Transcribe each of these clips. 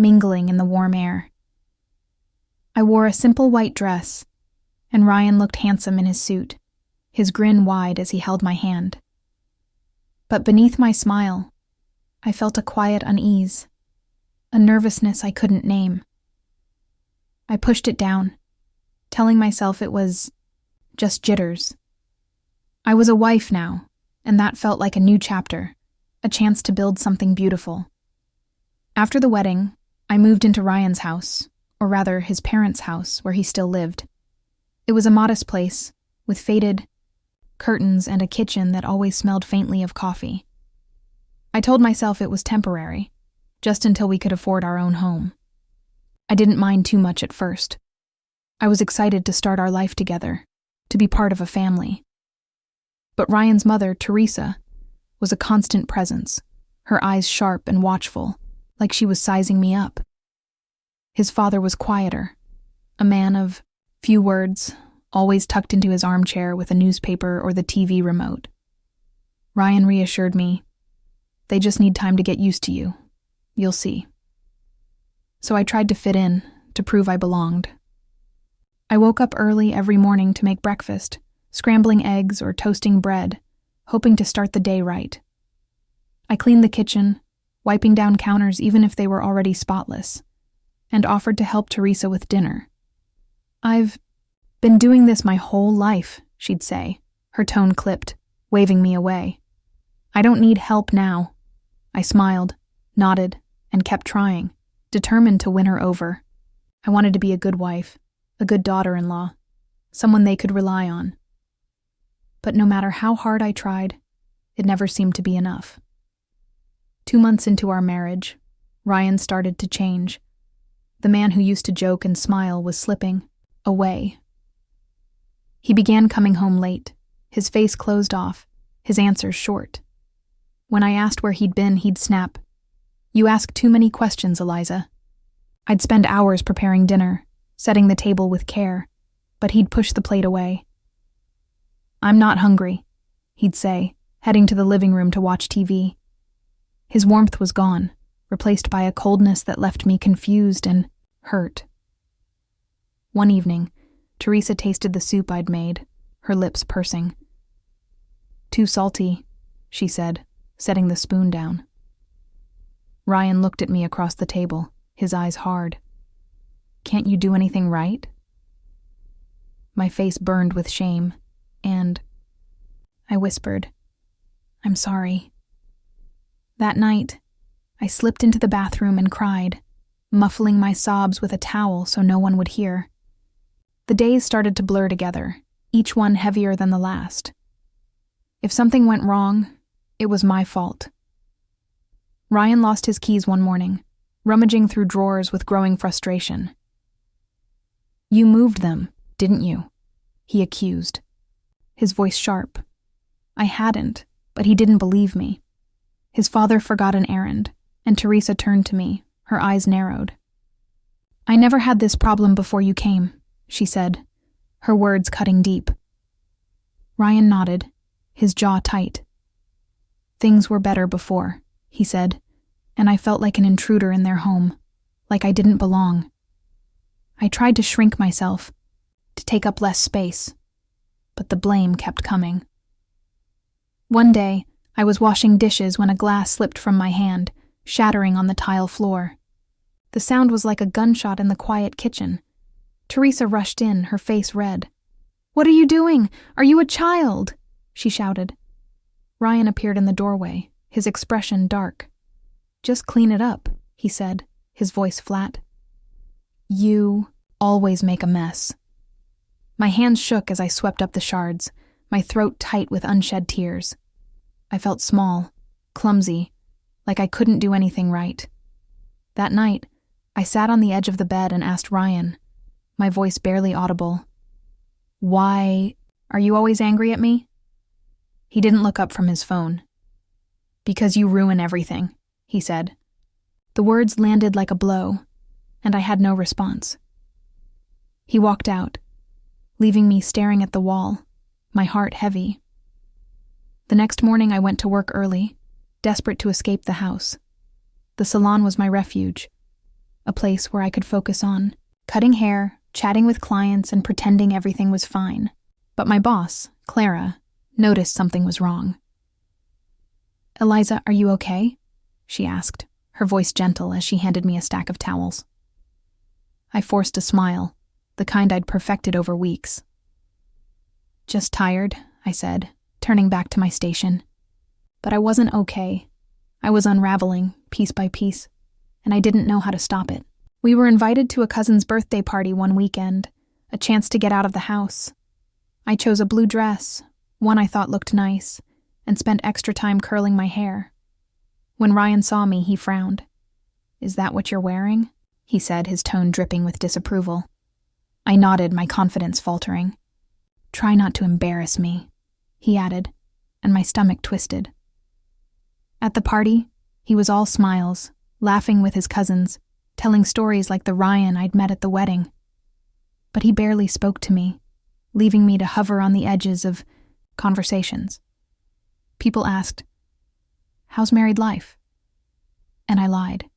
mingling in the warm air. I wore a simple white dress, and Ryan looked handsome in his suit, his grin wide as he held my hand. But beneath my smile, I felt a quiet unease, a nervousness I couldn't name. I pushed it down, telling myself it was just jitters. I was a wife now, and that felt like a new chapter, a chance to build something beautiful. After the wedding, I moved into Ryan's house, or rather his parents' house where he still lived. It was a modest place, with faded curtains and a kitchen that always smelled faintly of coffee. I told myself it was temporary, just until we could afford our own home. I didn't mind too much at first. I was excited to start our life together, to be part of a family. But Ryan's mother, Teresa, was a constant presence, her eyes sharp and watchful, like she was sizing me up. His father was quieter, a man of few words, always tucked into his armchair with a newspaper or the TV remote. Ryan reassured me, "They just need time to get used to you. You'll see." So I tried to fit in, to prove I belonged. I woke up early every morning to make breakfast, scrambling eggs or toasting bread, hoping to start the day right. I cleaned the kitchen, wiping down counters even if they were already spotless, and offered to help Teresa with dinner. "I've been doing this my whole life," she'd say, her tone clipped, waving me away. "I don't need help now." I smiled, nodded, and kept trying, determined to win her over. I wanted to be a good wife, a good daughter-in-law, someone they could rely on. But no matter how hard I tried, it never seemed to be enough. 2 months into our marriage, Ryan started to change. The man who used to joke and smile was slipping away. He began coming home late, his face closed off, his answers short. When I asked where he'd been, he'd snap, "You ask too many questions, Eliza." I'd spend hours preparing dinner, setting the table with care, but he'd push the plate away. "I'm not hungry," he'd say, heading to the living room to watch TV. His warmth was gone, replaced by a coldness that left me confused and hurt. One evening, Teresa tasted the soup I'd made, her lips pursing. "Too salty," she said, setting the spoon down. Ryan looked at me across the table, his eyes hard. "Can't you do anything right?" My face burned with shame, and I whispered, "I'm sorry." That night, I slipped into the bathroom and cried, muffling my sobs with a towel so no one would hear. The days started to blur together, each one heavier than the last. If something went wrong, it was my fault. Ryan lost his keys one morning, rummaging through drawers with growing frustration. "You moved them, didn't you?" he accused, his voice sharp. I hadn't, but he didn't believe me. His father forgot an errand, and Teresa turned to me, her eyes narrowed. "I never had this problem before you came," she said, her words cutting deep. Ryan nodded, his jaw tight. "Things were better before," he said, and I felt like an intruder in their home, like I didn't belong. I tried to shrink myself, to take up less space, but the blame kept coming. One day, I was washing dishes when a glass slipped from my hand, shattering on the tile floor. The sound was like a gunshot in the quiet kitchen. Teresa rushed in, her face red. "What are you doing? Are you a child?" she shouted. Ryan appeared in the doorway, his expression dark. "Just clean it up," he said, his voice flat. "You always make a mess." My hands shook as I swept up the shards, my throat tight with unshed tears. I felt small, clumsy, like I couldn't do anything right. That night, I sat on the edge of the bed and asked Ryan, my voice barely audible, "Why are you always angry at me?" He didn't look up from his phone. "Because you ruin everything," he said. The words landed like a blow, and I had no response. He walked out, leaving me staring at the wall, my heart heavy. The next morning I went to work early, desperate to escape the house. The salon was my refuge. a place where I could focus on cutting hair, chatting with clients, and pretending everything was fine. But my boss, Clara, noticed something was wrong. "Eliza, are you okay?" she asked, her voice gentle as she handed me a stack of towels. I forced a smile, the kind I'd perfected over weeks. "Just tired," I said, turning back to my station. But I wasn't okay. I was unraveling, piece by piece, and I didn't know how to stop it. We were invited to a cousin's birthday party one weekend, a chance to get out of the house. I chose a blue dress, one I thought looked nice, and spent extra time curling my hair. When Ryan saw me, he frowned. "Is that what you're wearing?" he said, his tone dripping with disapproval. I nodded, my confidence faltering. "Try not to embarrass me," he added, and my stomach twisted. At the party, he was all smiles, laughing with his cousins, telling stories like the Ryan I'd met at the wedding. But he barely spoke to me, leaving me to hover on the edges of conversations. People asked, "How's married life?" And I lied.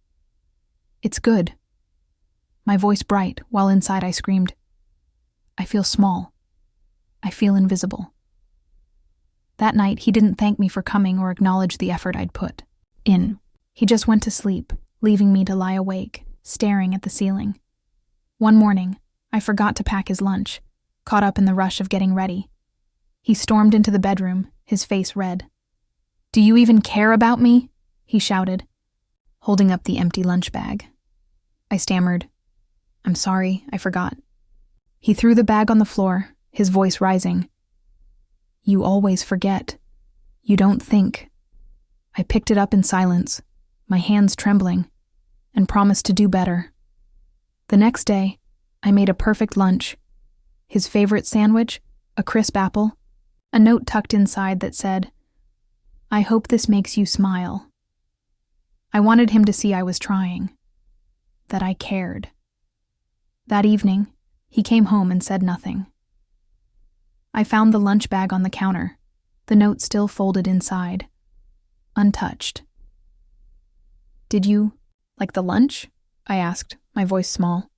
"It's good." My voice bright, while inside I screamed, "I feel small. I feel invisible." That night, he didn't thank me for coming or acknowledge the effort I'd put in. He just went to sleep, leaving me to lie awake, staring at the ceiling. One morning, I forgot to pack his lunch, caught up in the rush of getting ready. He stormed into the bedroom, his face red. "Do you even care about me?" he shouted, holding up the empty lunch bag. I stammered, "I'm sorry, I forgot." He threw the bag on the floor, his voice rising. "You always forget. You don't think." I picked it up in silence, my hands trembling, and promised to do better. The next day, I made a perfect lunch. His favorite sandwich, a crisp apple, a note tucked inside that said, "I hope this makes you smile." I wanted him to see I was trying, that I cared. That evening, he came home and said nothing. I found the lunch bag on the counter, the note still folded inside, untouched. "Did you like the lunch?" I asked, my voice small.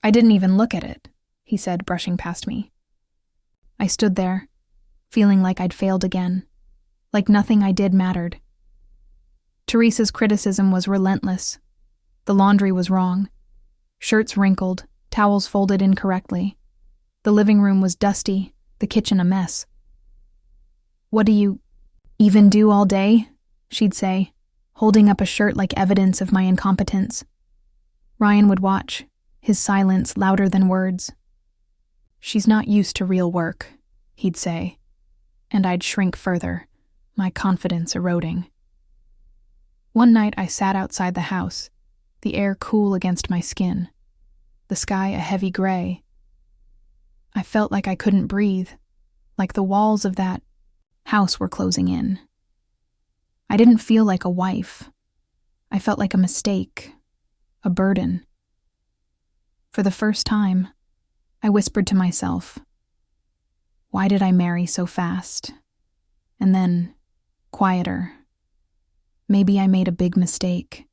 "I didn't even look at it," he said, brushing past me. I stood there, feeling like I'd failed again, like nothing I did mattered. Teresa's criticism was relentless. The laundry was wrong. Shirts wrinkled, towels folded incorrectly. The living room was dusty, the kitchen a mess. "What do you even do all day?" she'd say, holding up a shirt like evidence of my incompetence. Ryan would watch, his silence louder than words. "She's not used to real work," he'd say, and I'd shrink further, my confidence eroding. One night I sat outside the house, the air cool against my skin, the sky a heavy gray. I felt like I couldn't breathe, like the walls of that house were closing in. I didn't feel like a wife. I felt like a mistake, a burden. For the first time, I whispered to myself, why did I marry so fast? And then, quieter. Maybe I made a big mistake.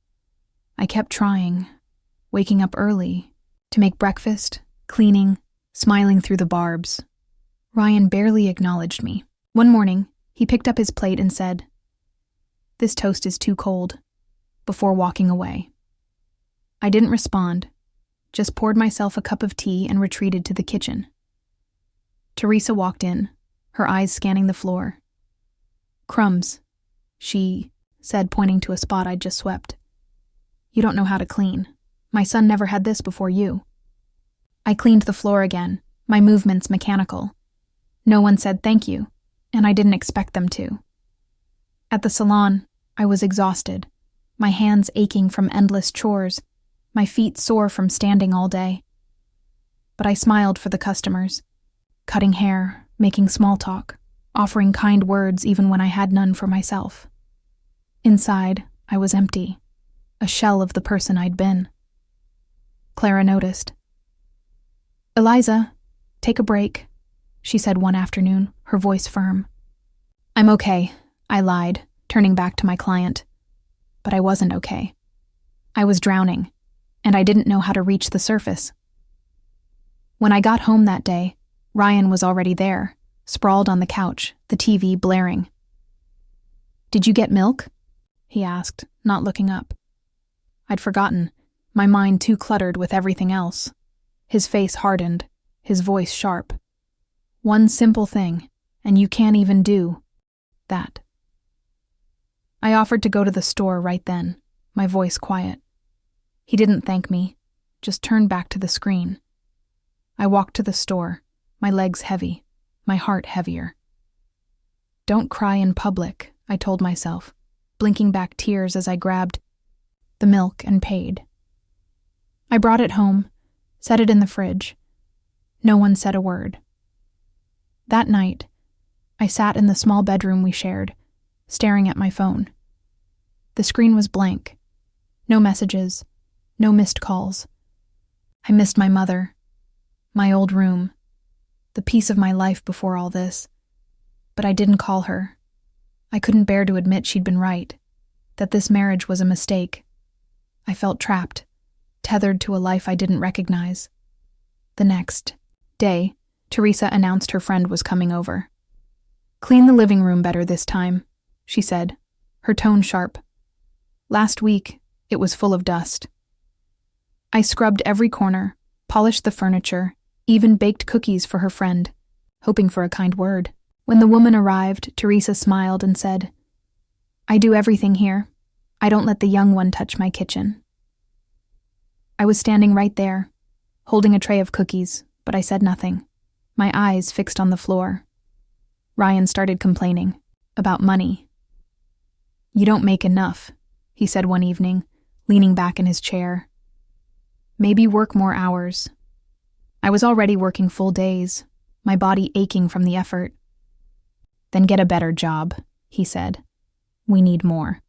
I kept trying, waking up early, to make breakfast, cleaning, smiling through the barbs. Ryan barely acknowledged me. One morning, he picked up his plate and said, "This toast is too cold," before walking away. I didn't respond, just poured myself a cup of tea and retreated to the kitchen. Teresa walked in, her eyes scanning the floor. "Crumbs," she said, pointing to a spot I'd just swept. "You don't know how to clean. My son never had this before you." I cleaned the floor again, my movements mechanical. No one said thank you, and I didn't expect them to. At the salon, I was exhausted, my hands aching from endless chores, my feet sore from standing all day. But I smiled for the customers, cutting hair, making small talk, offering kind words even when I had none for myself. Inside, I was empty, a shell of the person I'd been. Clara noticed. "Eliza, take a break," she said one afternoon, her voice firm. "I'm okay," I lied, turning back to my client. But I wasn't okay. I was drowning, and I didn't know how to reach the surface. When I got home that day, Ryan was already there, sprawled on the couch, the TV blaring. "Did you get milk?" he asked, not looking up. I'd forgotten, my mind too cluttered with everything else. His face hardened, his voice sharp. "One simple thing, and you can't even do that." I offered to go to the store right then, my voice quiet. He didn't thank me, just turned back to the screen. I walked to the store, my legs heavy, my heart heavier. "Don't cry in public," I told myself, blinking back tears as I grabbed the milk and paid. I brought it home, set it in the fridge. No one said a word. That night, I sat in the small bedroom we shared, staring at my phone. The screen was blank. No messages, no missed calls. I missed my mother, my old room, the piece of my life before all this. But I didn't call her. I couldn't bear to admit she'd been right, that this marriage was a mistake. I felt trapped, tethered to a life I didn't recognize. The next day, Teresa announced her friend was coming over. "Clean the living room better this time," she said, her tone sharp. Last week, it was full of dust. I scrubbed every corner, polished the furniture, even baked cookies for her friend, hoping for a kind word. When the woman arrived, Teresa smiled and said, "I do everything here. I don't let the young one touch my kitchen." I was standing right there, holding a tray of cookies, but I said nothing, my eyes fixed on the floor. Ryan started complaining about money. "You don't make enough," he said one evening, leaning back in his chair. "Maybe work more hours." I was already working full days, my body aching from the effort. "Then get a better job," he said. "We need more."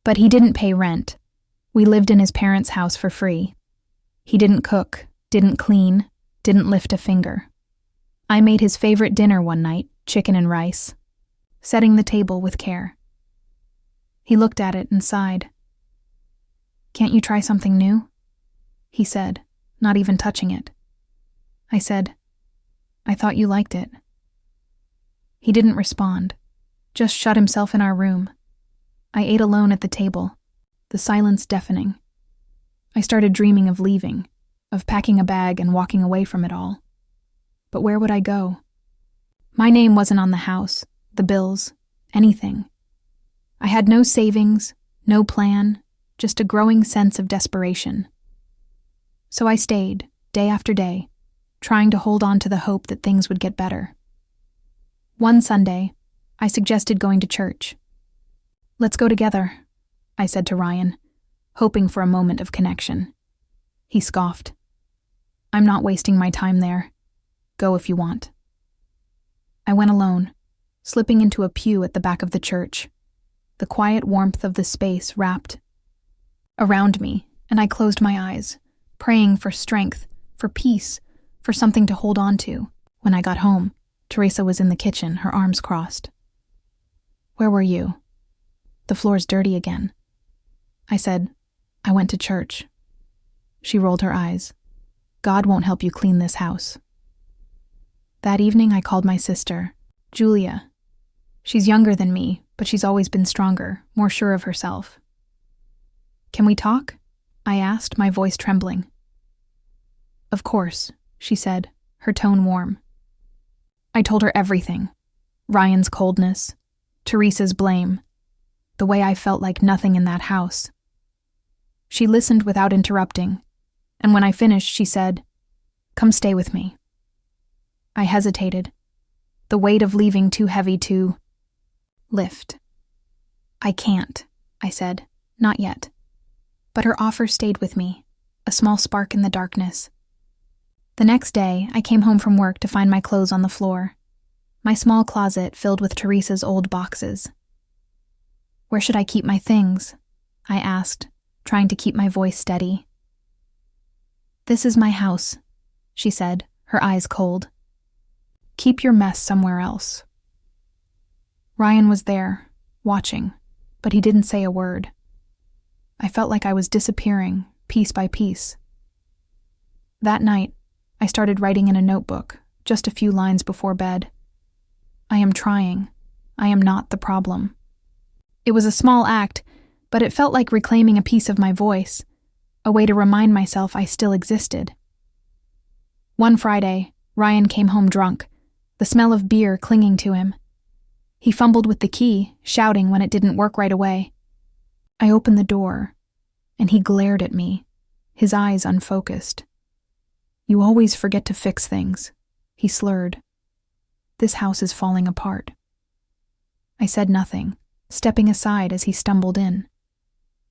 But he didn't pay rent. We lived in his parents' house for free. He didn't cook, didn't clean, didn't lift a finger. I made his favorite dinner one night, chicken and rice, setting the table with care. He looked at it and sighed. "Can't you try something new?" he said, not even touching it. I said, "I thought you liked it." He didn't respond, just shut himself in our room. I ate alone at the table, the silence deafening. I started dreaming of leaving, of packing a bag and walking away from it all. But where would I go? My name wasn't on the house, the bills, anything. I had no savings, no plan, just a growing sense of desperation. So I stayed, day after day, trying to hold on to the hope that things would get better. One Sunday, I suggested going to church. "Let's go together," I said to Ryan, hoping for a moment of connection. He scoffed. "I'm not wasting my time there. Go if you want." I went alone, slipping into a pew at the back of the church. The quiet warmth of the space wrapped around me, and I closed my eyes, praying for strength, for peace, for something to hold on to. When I got home, Teresa was in the kitchen, her arms crossed. "Where were you?" "The floor's dirty again." I said, "I went to church." She rolled her eyes. "God won't help you clean this house." That evening I called my sister, Julia. She's younger than me, but she's always been stronger, more sure of herself. "Can we talk?" I asked, my voice trembling. "Of course," she said, her tone warm. I told her everything. Ryan's coldness, Teresa's blame, the way I felt like nothing in that house. She listened without interrupting, and when I finished, she said, "Come stay with me." I hesitated, the weight of leaving too heavy to lift. "I can't," I said, "not yet." But her offer stayed with me, a small spark in the darkness. The next day, I came home from work to find my clothes on the floor, my small closet filled with Teresa's old boxes. "Where should I keep my things?" I asked, trying to keep my voice steady. "This is my house," she said, her eyes cold. "Keep your mess somewhere else." Ryan was there, watching, but he didn't say a word. I felt like I was disappearing, piece by piece. That night, I started writing in a notebook, just a few lines before bed. I am trying. I am not the problem. It was a small act, but it felt like reclaiming a piece of my voice, a way to remind myself I still existed. One Friday, Ryan came home drunk, the smell of beer clinging to him. He fumbled with the key, shouting when it didn't work right away. I opened the door, and he glared at me, his eyes unfocused. "You always forget to fix things," he slurred. "This house is falling apart." I said nothing, stepping aside as he stumbled in.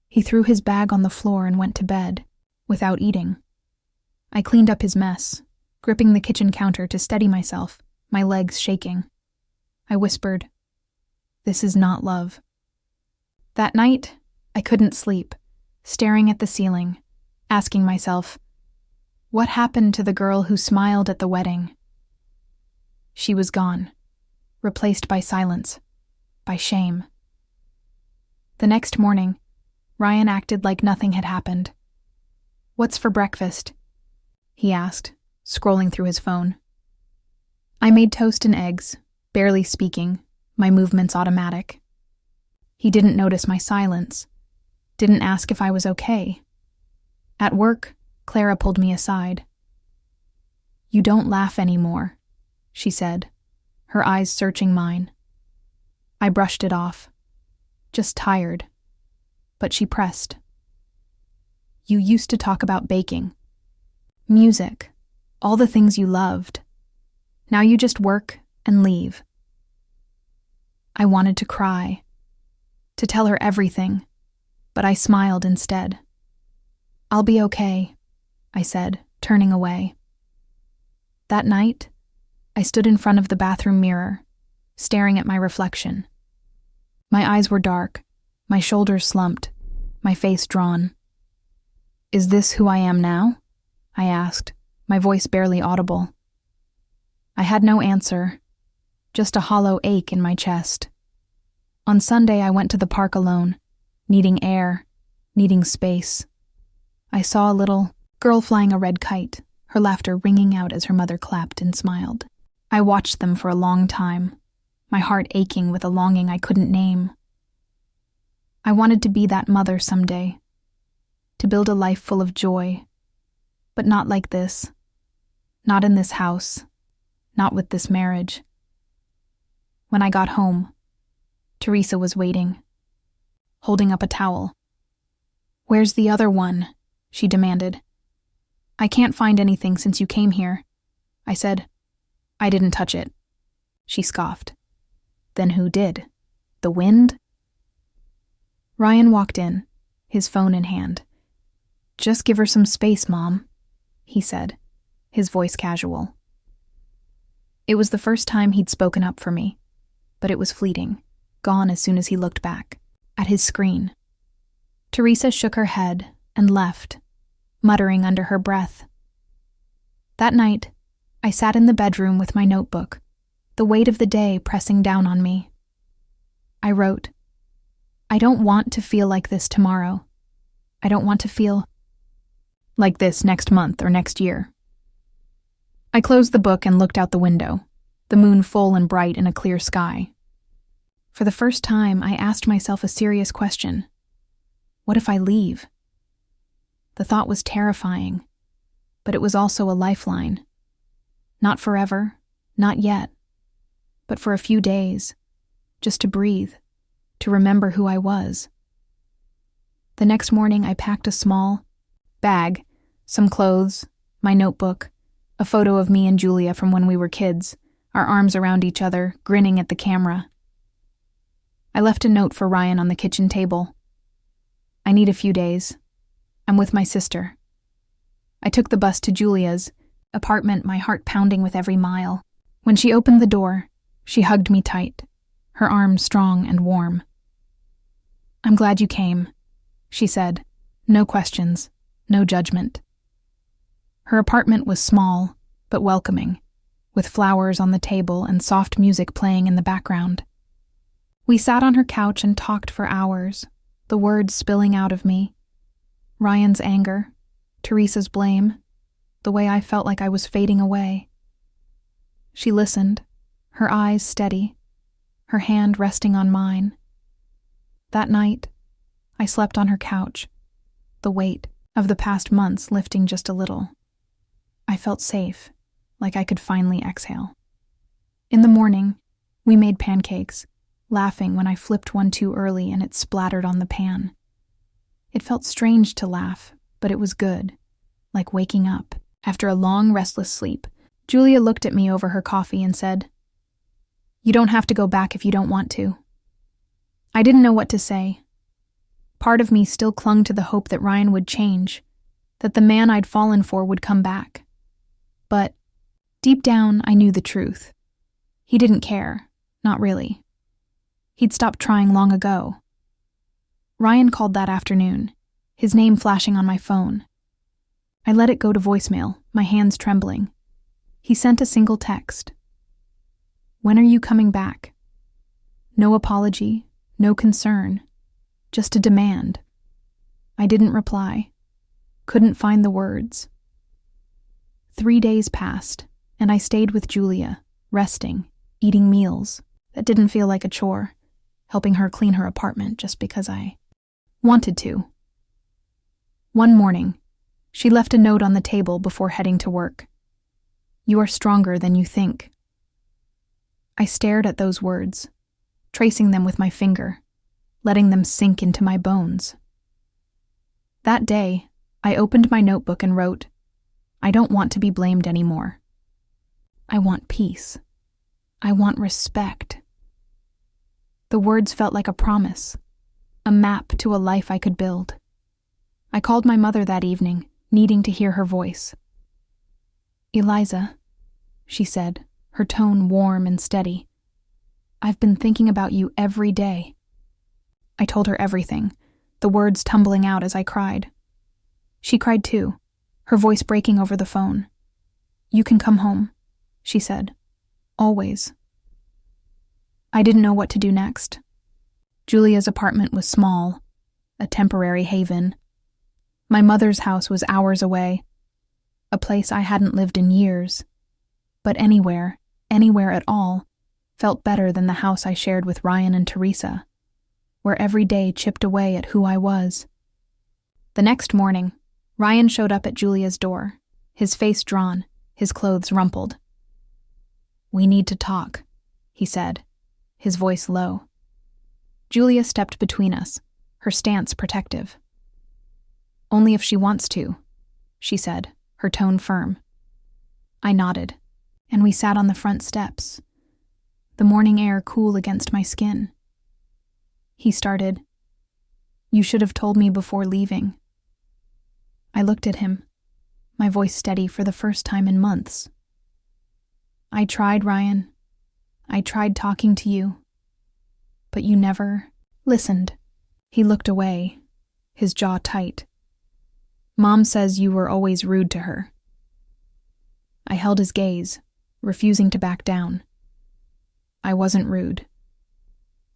He threw his bag on the floor and went to bed, without eating. I cleaned up his mess, gripping the kitchen counter to steady myself, my legs shaking. I whispered, "This is not love." That night, I couldn't sleep, staring at the ceiling, asking myself, what happened to the girl who smiled at the wedding? She was gone, replaced by silence, by shame. The next morning, Ryan acted like nothing had happened. "What's for breakfast?" he asked, scrolling through his phone. I made toast and eggs, barely speaking, my movements automatic. He didn't notice my silence, didn't ask if I was okay. At work, Clara pulled me aside. "You don't laugh anymore," she said, her eyes searching mine. I brushed it off, just tired, but she pressed. "You used to talk about baking, music, all the things you loved. Now you just work and leave." I wanted to cry, to tell her everything, but I smiled instead. "I'll be okay," I said, turning away. That night, I stood in front of the bathroom mirror, staring at my reflection. My eyes were dark, my shoulders slumped, my face drawn. "Is this who I am now?" I asked, my voice barely audible. I had no answer, just a hollow ache in my chest. On Sunday, I went to the park alone, needing air, needing space. I saw a little girl flying a red kite, her laughter ringing out as her mother clapped and smiled. I watched them for a long time, my heart aching with a longing I couldn't name. I wanted to be that mother someday, to build a life full of joy, but not like this, not in this house, not with this marriage. When I got home, Teresa was waiting, holding up a towel. "Where's the other one?" she demanded. "I can't find anything since you came here," I said. "I didn't touch it," she scoffed. "Then who did? The wind?" Ryan walked in, his phone in hand. "Just give her some space, Mom," he said, his voice casual. It was the first time he'd spoken up for me, but it was fleeting, gone as soon as he looked back, at his screen. Teresa shook her head and left, muttering under her breath. That night, I sat in the bedroom with my notebook, the weight of the day pressing down on me. I wrote, "I don't want to feel like this tomorrow. I don't want to feel like this next month or next year." I closed the book and looked out the window, the moon full and bright in a clear sky. For the first time, I asked myself a serious question. What if I leave? The thought was terrifying, but it was also a lifeline. Not forever, not yet, but for a few days, just to breathe, to remember who I was. The next morning, I packed a small bag, some clothes, my notebook, a photo of me and Julia from when we were kids, our arms around each other, grinning at the camera. I left a note for Ryan on the kitchen table. "I need a few days. I'm with my sister." I took the bus to Julia's apartment, my heart pounding with every mile. When she opened the door, she hugged me tight, her arms strong and warm. "I'm glad you came," she said. No questions, no judgment. Her apartment was small, but welcoming, with flowers on the table and soft music playing in the background. We sat on her couch and talked for hours, the words spilling out of me. Ryan's anger, Teresa's blame, the way I felt like I was fading away. She listened, her eyes steady, her hand resting on mine. That night, I slept on her couch, the weight of the past months lifting just a little. I felt safe, like I could finally exhale. In the morning, we made pancakes, laughing when I flipped one too early and it splattered on the pan. It felt strange to laugh, but it was good, like waking up. After a long, restless sleep, Julia looked at me over her coffee and said, "You don't have to go back if you don't want to." I didn't know what to say. Part of me still clung to the hope that Ryan would change, that the man I'd fallen for would come back. But deep down, I knew the truth. He didn't care, not really. He'd stopped trying long ago. Ryan called that afternoon, his name flashing on my phone. I let it go to voicemail, my hands trembling. He sent a single text. "When are you coming back?" No apology, no concern, just a demand. I didn't reply, couldn't find the words. 3 days passed, and I stayed with Julia, resting, eating meals that didn't feel like a chore, helping her clean her apartment just because I wanted to. One morning, she left a note on the table before heading to work. "You are stronger than you think." I stared at those words, tracing them with my finger, letting them sink into my bones. That day, I opened my notebook and wrote, "I don't want to be blamed anymore. I want peace. I want respect." The words felt like a promise, a map to a life I could build. I called my mother that evening, needing to hear her voice. "Eliza," she said, her tone warm and steady, "I've been thinking about you every day." I told her everything, the words tumbling out as I cried. She cried too, her voice breaking over the phone. "You can come home," she said. "Always." I didn't know what to do next. Julia's apartment was small, a temporary haven. My mother's house was hours away, a place I hadn't lived in years. But anywhere at all, felt better than the house I shared with Ryan and Teresa, where every day chipped away at who I was. The next morning, Ryan showed up at Julia's door, his face drawn, his clothes rumpled. "We need to talk," he said, his voice low. Julia stepped between us, her stance protective. "Only if she wants to," she said, her tone firm. I nodded, and we sat on the front steps, the morning air cool against my skin. He started, "You should have told me before leaving." I looked at him, my voice steady for the first time in months. "I tried, Ryan. I tried talking to you. But you never listened." He looked away, his jaw tight. "Mom says you were always rude to her." I held his gaze, refusing to back down. I wasn't rude.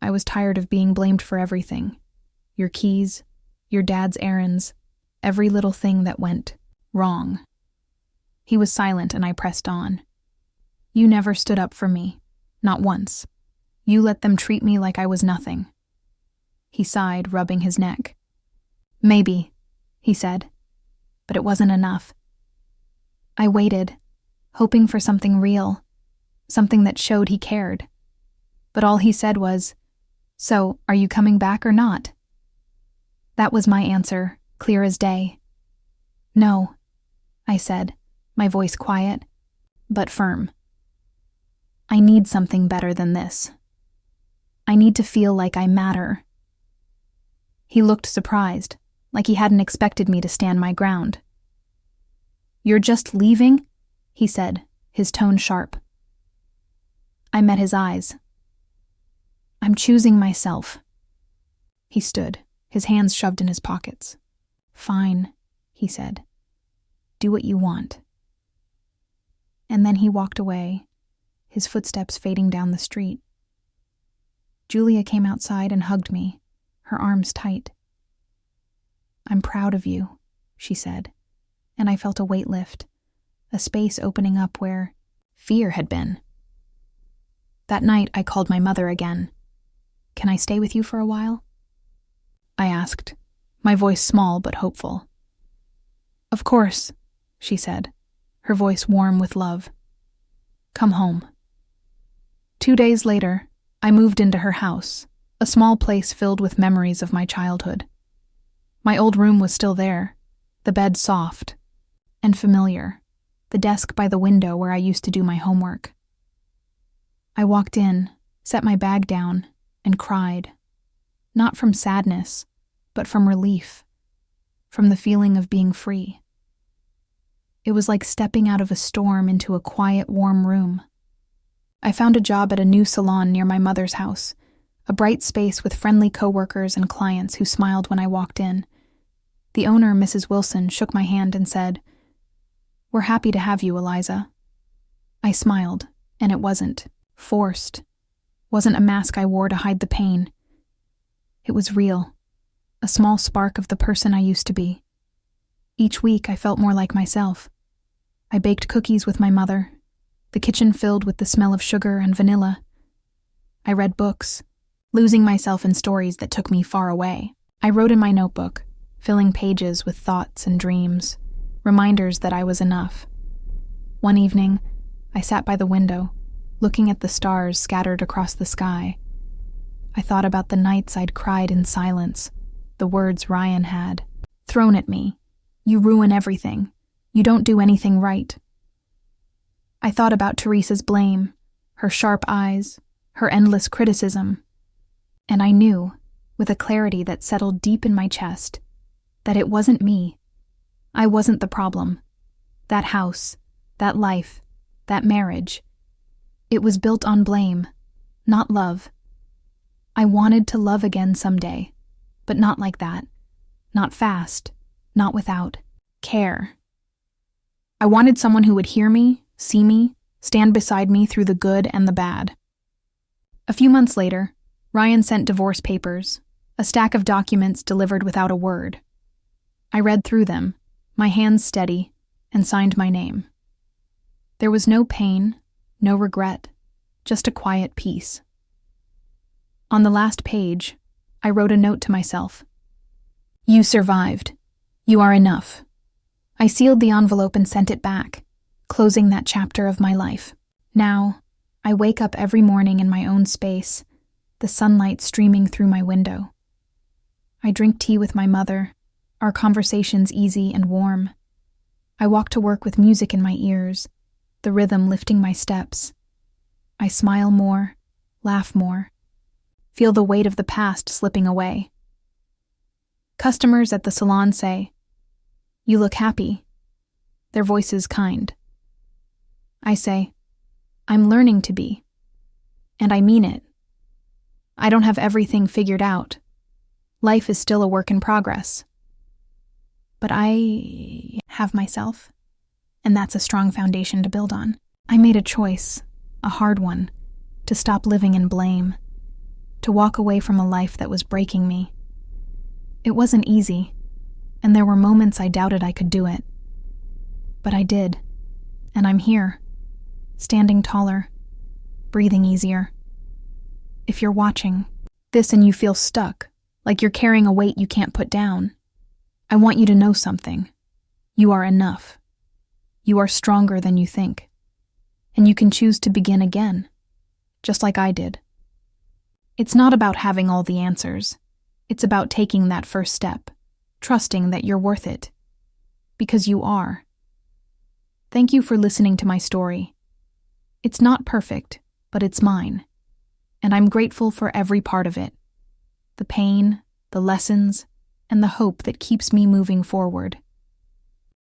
I was tired of being blamed for everything. Your keys, your dad's errands, every little thing that went wrong. He was silent and I pressed on. "You never stood up for me, not once. You let them treat me like I was nothing." He sighed, rubbing his neck. "Maybe," he said, "but it wasn't enough." I waited, hoping for something real, something that showed he cared. But all he said was, "So, are you coming back or not?" That was my answer, clear as day. "No," I said, my voice quiet, but firm. "I need something better than this. I need to feel like I matter." He looked surprised, like he hadn't expected me to stand my ground. "You're just leaving?" he said, his tone sharp. I met his eyes. "I'm choosing myself." He stood, his hands shoved in his pockets. "Fine," he said. "Do what you want." And then he walked away, his footsteps fading down the street. Julia came outside and hugged me, her arms tight. I'm proud of you," she said, and I felt a weight lift, a space opening up where fear had been. That night, I called my mother again. "Can I stay with you for a while?" I asked, my voice small but hopeful. "Of course," she said, her voice warm with love. "Come home." 2 days later, I moved into her house, a small place filled with memories of my childhood. My old room was still there, the bed soft and familiar, the desk by the window where I used to do my homework. I walked in, set my bag down, and cried, not from sadness, but from relief, from the feeling of being free. It was like stepping out of a storm into a quiet, warm room. I found a job at a new salon near my mother's house, a bright space with friendly coworkers and clients who smiled when I walked in. The owner, Mrs. Wilson, shook my hand and said, "We're happy to have you, Eliza." I smiled, and it wasn't forced, wasn't a mask I wore to hide the pain. It was real, a small spark of the person I used to be. Each week I felt more like myself. I baked cookies with my mother, the kitchen filled with the smell of sugar and vanilla. I read books, losing myself in stories that took me far away. I wrote in my notebook, filling pages with thoughts and dreams, reminders that I was enough. One evening, I sat by the window, looking at the stars scattered across the sky. I thought about the nights I'd cried in silence, the words Ryan had thrown at me. "You ruin everything. You don't do anything right." I thought about Teresa's blame, her sharp eyes, her endless criticism, and I knew, with a clarity that settled deep in my chest, that it wasn't me. I wasn't the problem. That house, that life, that marriage, it was built on blame, not love. I wanted to love again someday, but not like that, not fast, not without care. I wanted someone who would hear me, see me, stand beside me through the good and the bad. A few months later, Ryan sent divorce papers, a stack of documents delivered without a word. I read through them, my hands steady, and signed my name. There was no pain, no regret, just a quiet peace. On the last page, I wrote a note to myself. "You survived. You are enough." I sealed the envelope and sent it back, closing that chapter of my life. Now, I wake up every morning in my own space, the sunlight streaming through my window. I drink tea with my mother, our conversations easy and warm. I walk to work with music in my ears, the rhythm lifting my steps. I smile more, laugh more, feel the weight of the past slipping away. Customers at the salon say, "You look happy," their voices kind. I say, "I'm learning to be," and I mean it. I don't have everything figured out. Life is still a work in progress. But I have myself, and that's a strong foundation to build on. I made a choice, a hard one, to stop living in blame, to walk away from a life that was breaking me. It wasn't easy, and there were moments I doubted I could do it. But I did, and I'm here, standing taller, breathing easier. If you're watching this and you feel stuck, like you're carrying a weight you can't put down, I want you to know something. You are enough. You are stronger than you think. And you can choose to begin again, just like I did. It's not about having all the answers. It's about taking that first step, trusting that you're worth it. Because you are. Thank you for listening to my story. It's not perfect, but it's mine. And I'm grateful for every part of it. The pain, the lessons, and the hope that keeps me moving forward.